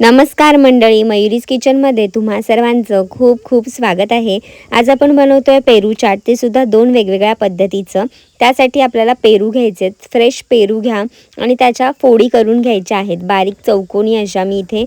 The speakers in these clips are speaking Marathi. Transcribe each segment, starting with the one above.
नमस्कार मंडळी, मयुरीज किचनमध्ये तुम्हा सर्वांचं खूप खूप स्वागत आहे। आज आपण बनवतोय पेरू चाट, ते सुद्धा दोन वेगवेगळ्या पद्धतीचं। त्यासाठी आपल्याला पेरू घ्यायचे, फ्रेश पेरू घ्या आणि त्याच्या फोडी करून घ्यायच्या आहेत। बारीक चौकोनी अशा मी इथे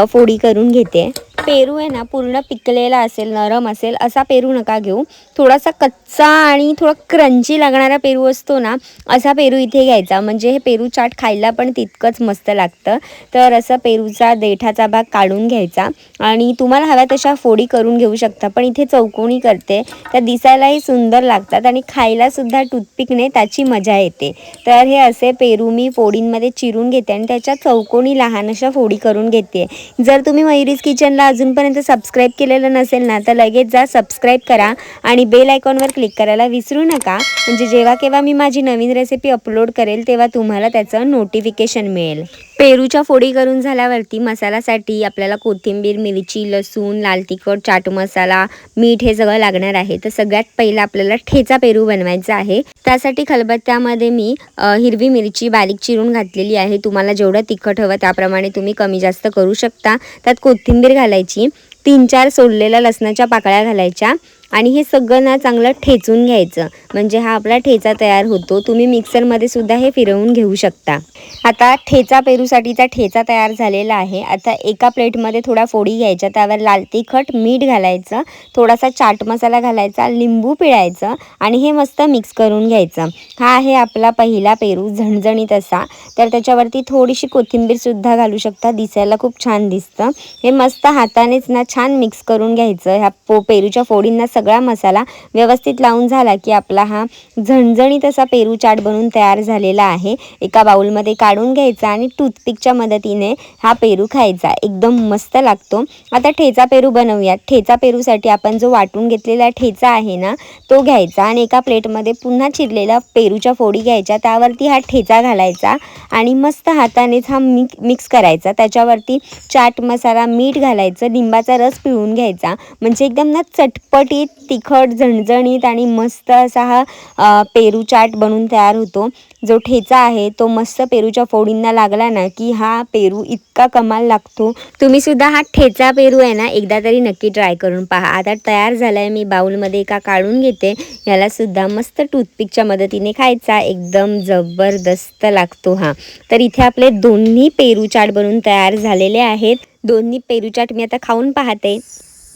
फोडी करून घेते। पेरू आहे ना पूर्ण पिकलेला असेल, नरम असेल असा पेरू नका घेऊ। थोडासा कच्चा आणि थोडा क्रंची लागणारा पेरू असतो ना, असा पेरू इथे घ्यायचा, म्हणजे हे पेरू चाट खायला पण तितकंच मस्त लागतं। तर असं पेरूचा देठाचा भाग काढून घ्यायचा आणि तुम्हाला हव्या तशा फोडी करून घेऊ शकता, पण इथे चौकोनी करते, त्या दिसायलाही सुंदर लागतात आणि खायला सुद्धा टूथपिकने त्याची मजा येते। तर हे असे पेरू मी फोडींमध्ये चिरून घेते आणि त्याच्या चौकोनी लहान अशा फोडी करून घेते। जर तुम्ही मयुरीज किचनला अजूनपर्यंत सबस्क्राईब केलेलं नसेल ना, तर लगेच जा सबस्क्राईब करा आणि बेल आयकॉनवर क्लिक करायला विसरू नका, म्हणजे जेव्हा केव्हा मी माझी नवीन रेसिपी अपलोड करेल तेव्हा तुम्हाला त्याचं नोटिफिकेशन मिळेल। पेरूच्या फोडी करून झाल्यावरती मसाल्यासाठी आपल्याला कोथिंबीर, मिरची, लसूण, लाल तिखट, चाट मसाला, मीठ हे सगळं लागणार आहे। तर सगळ्यात पहिला आपल्याला ठेचा पेरू बनवायचा आहे। त्यासाठी खलबत्त्यामध्ये मी हिरवी मिरची बारीक चिरून घातलेली आहे। तुम्हाला जेवढं तिखट हवं त्याप्रमाणे तुम्ही कमी जास्त करू शकता। त्यात कोथिंबीर घालायची, 3-4 सोललेल्या लसणाच्या पाकळ्या घालायच्या आणि हे सगळं ना चांगलं ठेचून घ्यायचं, म्हणजे हा आपला ठेचा तयार होतो। तुम्ही मिक्सरमध्ये सुद्धा हे फिरवून घेऊ शकता। आता ठेचा पेरूसाठीचा ठेचा तयार झालेला आहे। आता एका प्लेटमध्ये थोड्या फोडी घ्यायच्या, त्यावर लाल तिखट, मीठ घालायचं, थोडासा चाट मसाला घालायचा, लिंबू पिळायचं आणि हे मस्त मिक्स करून घ्यायचं। हा आहे आपला पहिला पेरू, झणझणीत असा। तर त्याच्यावरती थोडीशी कोथिंबीर सुद्धा घालू शकता, दिसायला खूप छान दिसतं। हे मस्त हातानेच ना छान मिक्स करून घ्यायचं। ह्या पेरूच्या फोडींना सगळा मसाला व्यवस्थित लावून झाला की आपला हा झणझणीत असा पेरू चाट बनून तयार झालेला आहे। एका बाउलमध्ये काढून घ्यायचा आणि टूथपिकच्या मदतीने हा पेरू खायचा, एकदम मस्त लागतो। आता ठेचा पेरू बनवूयात। ठेचा पेरूसाठी आपण जो वाटून घेतलेला ठेचा आहे ना, तो घ्यायचा आणि एका प्लेटमध्ये पुन्हा चिरलेला पेरूच्या फोडी घ्यायच्या, त्यावरती हा ठेचा घालायचा आणि मस्त हातानेच हा मिक्स करायचा। त्याच्यावरती चाट मसाला, मीठ घालायचं, लिंबाचा रस पिळून घ्यायचा, म्हणजे एकदम ना चटपटीत, तिखट, झणझणीत आणि मस्त असा हा पेरू चाट बनून तयार होतो। जो ठेचा आहे तो मस्त पेरूच्या फोडींना लागला ना की हा पेरू इतका कमाल लागतो। तुम्ही सुद्धा हा ठेचा पेरू आहे ना एकदा तरी नक्की ट्राय करून पहा। आता तयार झालाय, मी बाउलमध्ये एका काढून घेते। याला सुद्धा मस्त टूथपिकच्या मदतीने खायचा, एकदम जबरदस्त लागतो हा। तर इथे आपले दोन्ही पेरू चाट बनून तयार झालेले आहेत। दोन्ही पेरू चाट मी आता खाऊन पाहते।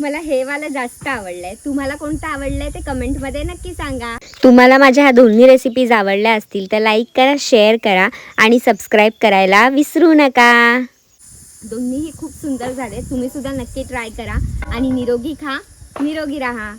मला हे वाला जास्त आवडलंय। तुम्हाला कोणतं आवडलंय ते कमेंटमध्ये नक्की सांगा। तुम्हाला माझ्या ह्या दोन्ही रेसिपीज आवडल्या असतील तर लाईक करा, शेअर करा आणि सबस्क्राईब करायला विसरू नका। दोन्हीही खूप सुंदर झाले, तुम्ही सुद्धा नक्की ट्राय करा आणि निरोगी खा, निरोगी राहा।